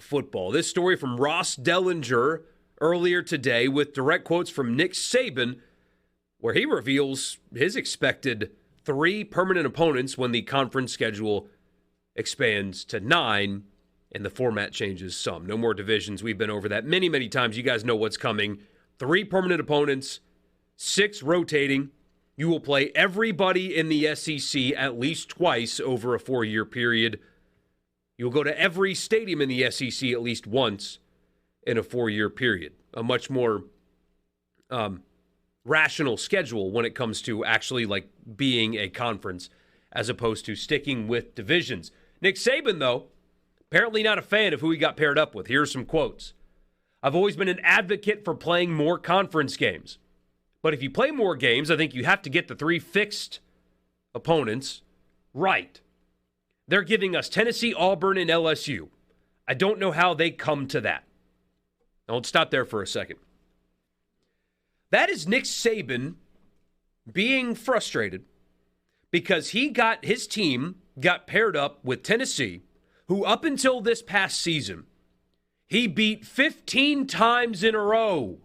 football. This story from Ross Dellinger earlier today with direct quotes from Nick Saban, where he reveals his expected 3 permanent opponents when the conference schedule expands to 9 and the format changes some. No more divisions. We've been over that many, many times. You guys know what's coming. 3 permanent opponents, 6 rotating. You will play everybody in the SEC at least twice over a 4-year period. You'll go to every stadium in the SEC at least once in a 4-year period. A much more rational schedule when it comes to actually like being a conference as opposed to sticking with divisions. Nick Saban, though, apparently not a fan of who he got paired up with. Here are some quotes. I've always been an advocate for playing more conference games. But if you play more games, I think you have to get the 3 fixed opponents right. They're giving us Tennessee, Auburn, and LSU. I don't know how they come to that. Now, let's stop there for a second. That is Nick Saban being frustrated because his team got paired up with Tennessee, who up until this past season, he beat 15 times in a row.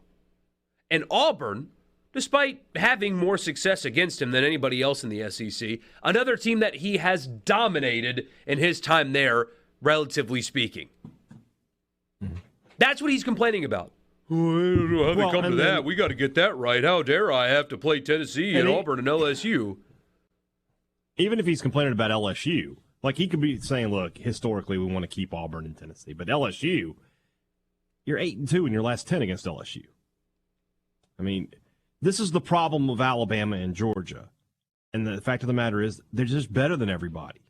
And Auburn, despite having more success against him than anybody else in the SEC, another team that he has dominated in his time there, relatively speaking. That's what he's complaining about. Oh, I don't know how they come to that. We got to get that right. How dare I have to play Tennessee and Auburn and LSU? Even if he's complaining about LSU, like he could be saying, look, historically we want to keep Auburn and Tennessee. But LSU, you're 8-2 in your last 10 against LSU. I mean, this is the problem of Alabama and Georgia. And the fact of the matter is, they're just better than everybody.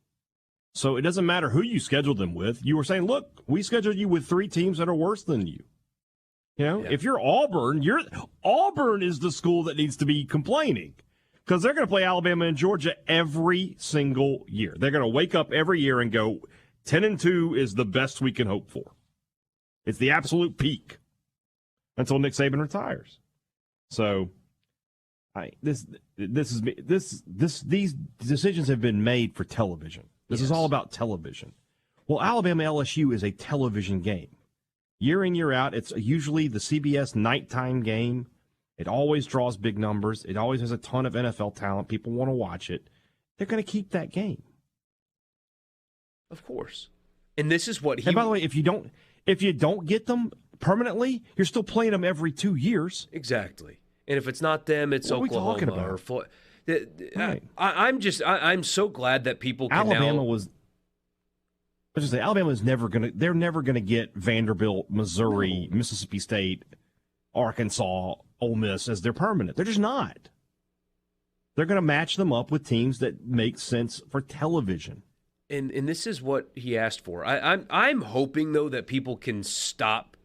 So it doesn't matter who you schedule them with. You were saying, look, we scheduled you with 3 teams that are worse than you. You know, if you're Auburn is the school that needs to be complaining because they're going to play Alabama and Georgia every single year. They're going to wake up every year and go, 10-2 is the best we can hope for. It's the absolute peak until Nick Saban retires. So these decisions have been made for television. This is all about television. Well, Alabama LSU is a television game. Year in, year out, it's usually the CBS nighttime game. It always draws big numbers. It always has a ton of NFL talent. People want to watch it. They're going to keep that game. Of course. And this is what he... And by the way, if you don't get them permanently, you're still playing them every 2 years. Exactly. And if it's not them, it's what Oklahoma or Florida. Right. I'm so glad that people can Alabama now... Alabama is never going to get Vanderbilt, Missouri, Mississippi State, Arkansas, Ole Miss as their permanent. They're just not. They're going to match them up with teams that make sense for television. And this is what he asked for. I'm hoping, though, that people can stop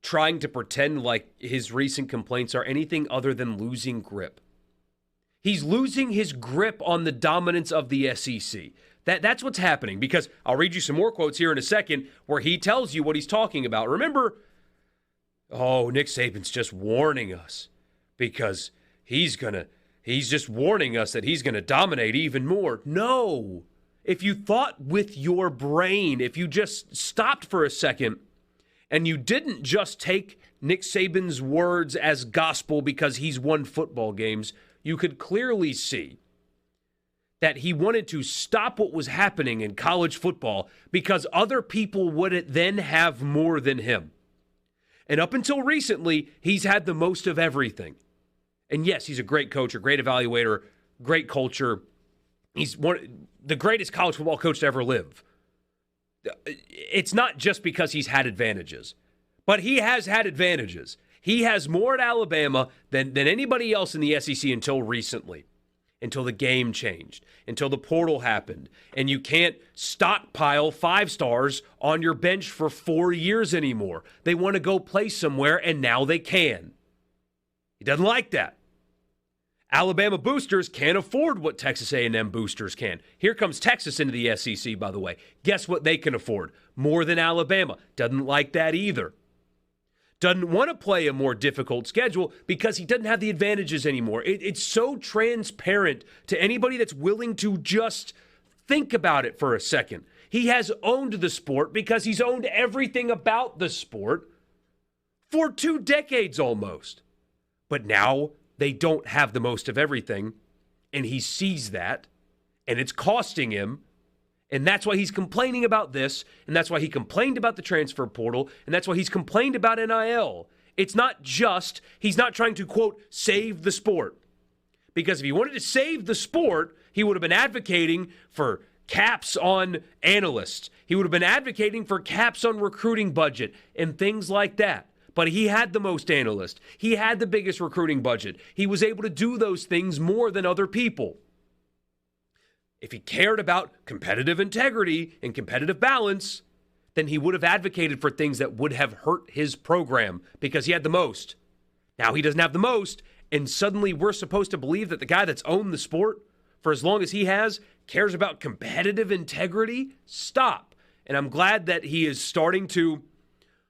trying to pretend like his recent complaints are anything other than losing grip. He's losing his grip on the dominance of the SEC. That's what's happening, because I'll read you some more quotes here in a second where he tells you what he's talking about. Remember, Nick Saban's just warning us because he's just warning us that he's going to dominate even more. No. If you thought with your brain, if you just stopped for a second and you didn't just take Nick Saban's words as gospel because he's won football games, you could clearly see that he wanted to stop what was happening in college football because other people would then have more than him. And up until recently, he's had the most of everything. And yes, he's a great coach, a great evaluator, great culture. He's the greatest college football coach to ever live. It's not just because he's had advantages, but he has had advantages. He has more at Alabama than anybody else in the SEC until recently. Until the game changed, until the portal happened, and you can't stockpile 5 stars on your bench for 4 years anymore. They want to go play somewhere, and now they can. He doesn't like that. Alabama boosters can't afford what Texas A&M boosters can. Here comes Texas into the SEC, by the way. Guess what they can afford? More than Alabama. Doesn't like that either. Doesn't want to play a more difficult schedule because he doesn't have the advantages anymore. It's so transparent to anybody that's willing to just think about it for a second. He has owned the sport because he's owned everything about the sport for 2 decades almost. But now they don't have the most of everything, and he sees that, and it's costing him, and that's why he's complaining about this, and that's why he complained about the transfer portal, and that's why he's complained about NIL. It's not just, he's not trying to, quote, save the sport. Because if he wanted to save the sport, he would have been advocating for caps on analysts. He would have been advocating for caps on recruiting budget and things like that. But he had the most analysts. He had the biggest recruiting budget. He was able to do those things more than other people. If he cared about competitive integrity and competitive balance, then he would have advocated for things that would have hurt his program because he had the most. Now he doesn't have the most, and suddenly we're supposed to believe that the guy that's owned the sport for as long as he has cares about competitive integrity? Stop. And I'm glad that he is starting to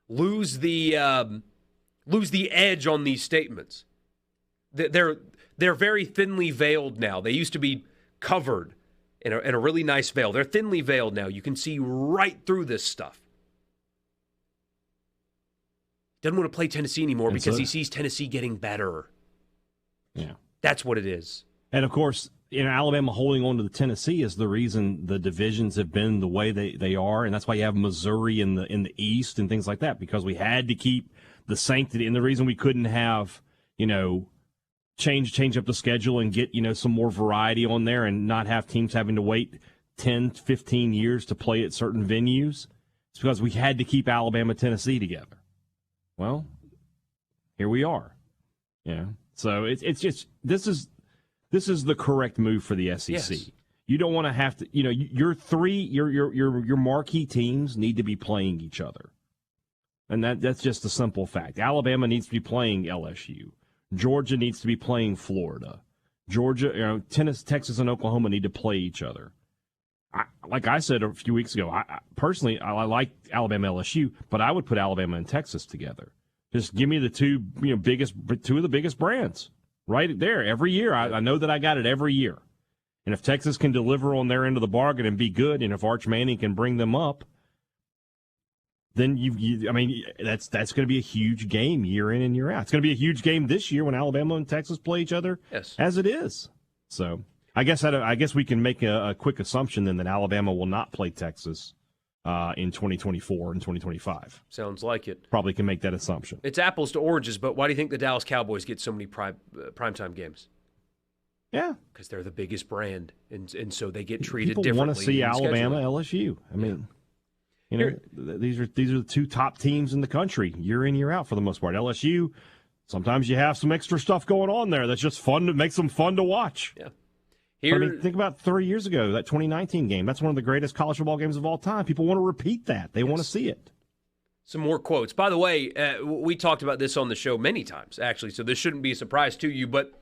lose the edge on these statements. They're very thinly veiled now. They used to be covered in a really nice veil. They're thinly veiled now. You can see right through this stuff. Doesn't want to play Tennessee anymore because he sees Tennessee getting better. Yeah. That's what it is. And, of course, Alabama holding on to the Tennessee is the reason the divisions have been the way they are, and that's why you have Missouri in the East and things like that, because we had to keep the sanctity. And the reason we couldn't have, change up the schedule and get, some more variety on there and not have teams having to wait 10, 15 years to play at certain venues, it's because we had to keep Alabama, Tennessee together. Well, here we are. Yeah. So it's just this is the correct move for the SEC. Yes. You don't want to have to, your marquee teams need to be playing each other. And that's just a simple fact. Alabama needs to be playing LSU. Georgia needs to be playing Florida. Georgia, Texas and Oklahoma need to play each other. Like I said a few weeks ago, personally, I like Alabama LSU, but I would put Alabama and Texas together. Just give me the two of the biggest brands right there every year. I know that I got it every year. And if Texas can deliver on their end of the bargain and be good, and if Arch Manning can bring them up, then that's going to be a huge game year in and year out. It's going to be a huge game this year when Alabama and Texas play each other, yes, as it is. So I guess we can make a quick assumption then that Alabama will not play Texas in 2024 and 2025. Sounds like it. Probably can make that assumption. It's apples to oranges, but why do you think the Dallas Cowboys get so many primetime games? Yeah. Because they're the biggest brand, and so they get treated People differently. Want to see Alabama, LSU. I mean, these are the two top teams in the country year in, year out for the most part. LSU, sometimes you have some extra stuff going on there that's just fun, makes them fun to watch. Yeah. Think about 3 years ago, that 2019 game. That's one of the greatest college football games of all time. People want to repeat that. They want to see it. Some more quotes. By the way, we talked about this on the show many times, actually, so this shouldn't be a surprise to you, but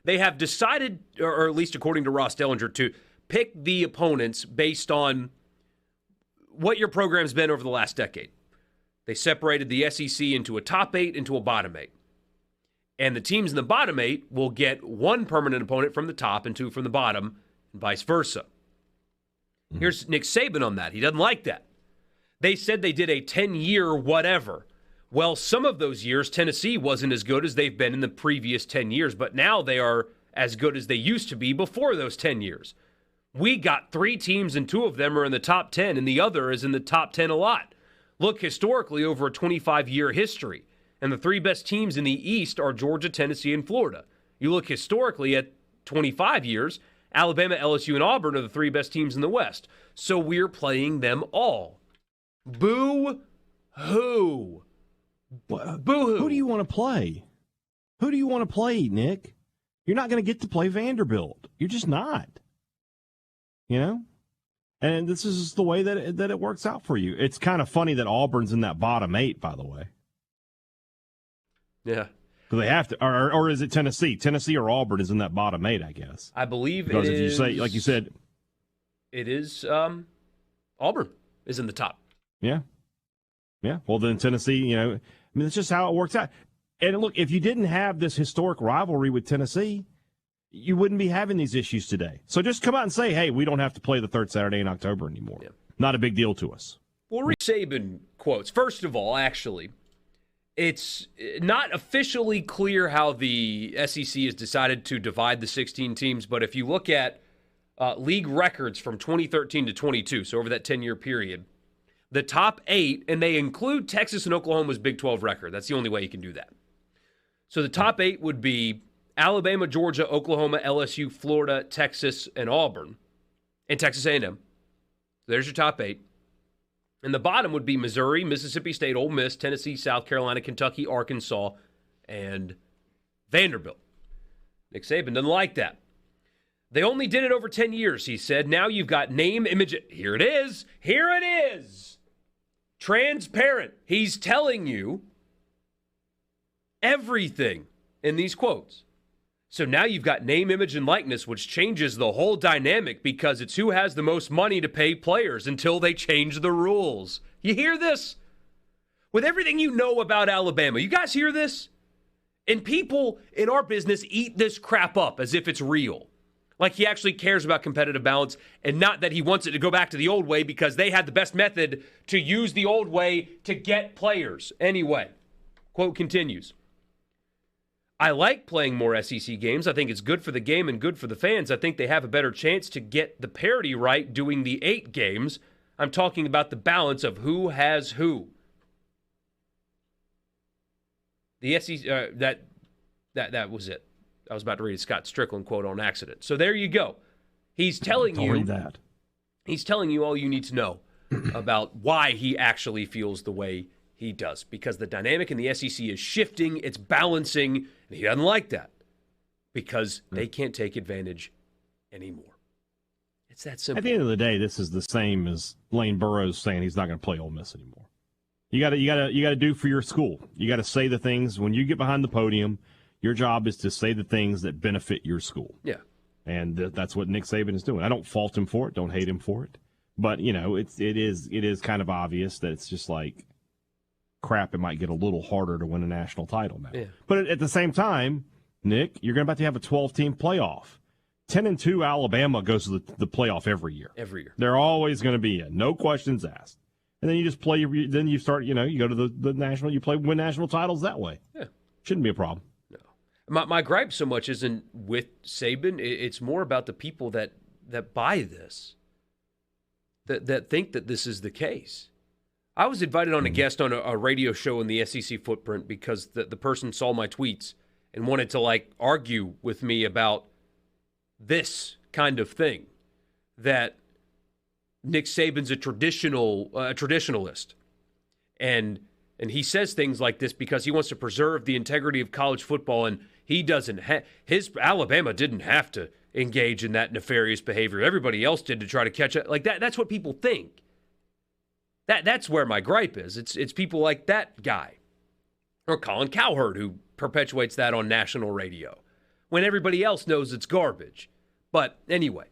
they have decided, or at least according to Ross Dellinger, to pick the opponents based on what your program's been over the last decade. They separated the SEC into a top 8, into a bottom 8. And the teams in the bottom 8 will get one permanent opponent from the top and two from the bottom, and vice versa. Here's Nick Saban on that. He doesn't like that. They said they did a 10-year whatever. Well, some of those years, Tennessee wasn't as good as they've been in the previous 10 years, but now they are as good as they used to be before those 10 years. We got 3 teams, and 2 of them are in the top 10, and the other is in the top 10 a lot. Look historically over a 25-year history. And the 3 best teams in the East are Georgia, Tennessee, and Florida. You look historically at 25 years, Alabama, LSU, and Auburn are the 3 best teams in the West. So we're playing them all. Boo-hoo. Boo-hoo. Who do you want to play? Who do you want to play, Nick? You're not going to get to play Vanderbilt. You're just not. And this is the way that it works out for you. It's kind of funny that Auburn's in that bottom 8, by the way. Yeah. Do they have to, or is it Tennessee? Tennessee or Auburn is in that bottom 8, I guess. I believe because it if you say, like you said, it is Auburn is in the top. Yeah. Well, then Tennessee, it's just how it works out. And look, if you didn't have this historic rivalry with Tennessee, you wouldn't be having these issues today. So just come out and say, hey, we don't have to play the third Saturday in October anymore. Yeah. not a big deal to us. Well, read Saban quotes. First of all, actually, it's not officially clear how the SEC has decided to divide the 16 teams, but if you look at league records from 2013 to 22, so over that 10-year period, the top 8, and they include Texas and Oklahoma's Big 12 record. That's the only way you can do that. So the top 8 would be Alabama, Georgia, Oklahoma, LSU, Florida, Texas, and Auburn, and Texas A&M. There's your top 8. And the bottom would be Missouri, Mississippi State, Ole Miss, Tennessee, South Carolina, Kentucky, Arkansas, and Vanderbilt. Nick Saban doesn't like that. They only did it over 10 years, he said. Now you've got name, image. Here it is. Here it is. Transparent. He's telling you everything in these quotes. So now you've got name, image, and likeness, which changes the whole dynamic because it's who has the most money to pay players until they change the rules. You hear this? With everything you know about Alabama, you guys hear this? And people in our business eat this crap up as if it's real. Like he actually cares about competitive balance and not that he wants it to go back to the old way because they had the best method to use the old way to get players. Anyway, quote continues. I like playing more SEC games. I think it's good for the game and good for the fans. I think they have a better chance to get the parity right doing the 8 games. I'm talking about the balance of who has who. The SEC, that was it. I was about to read a Scott Strickland quote on accident. So there you go. He's telling you that. He's telling you all you need to know about why he actually feels the way he does, because the dynamic in the SEC is shifting, it's balancing, and he doesn't like that because they can't take advantage anymore. It's that simple. At the end of the day, this is the same as Lane Burroughs saying he's not going to play Ole Miss anymore. You got to do for your school. You got to say the things when you get behind the podium. Your job is to say the things that benefit your school. Yeah, and that's what Nick Saban is doing. I don't fault him for it. Don't hate him for it. But it is kind of obvious that it's just like, crap, it might get a little harder to win a national title now. Yeah. But at the same time, Nick, you're about to have a 12-team playoff. 10-2 Alabama goes to the playoff every year. Every year. They're always going to be in. No questions asked. And then you just play, then you start, you go to the national, win national titles that way. Yeah. Shouldn't be a problem. No. My gripe so much isn't with Saban. It's more about the people that buy this, that think that this is the case. I was invited on a guest on a radio show in the SEC footprint because the person saw my tweets and wanted to argue with me about this kind of thing, that Nick Saban's a traditionalist, and he says things like this because he wants to preserve the integrity of college football, and he doesn't. His Alabama didn't have to engage in that nefarious behavior. Everybody else did to try to catch up. Like that. That's what people think. That's where my gripe is. It's people like that guy, or Colin Cowherd, who perpetuates that on national radio when everybody else knows it's garbage. But anyway,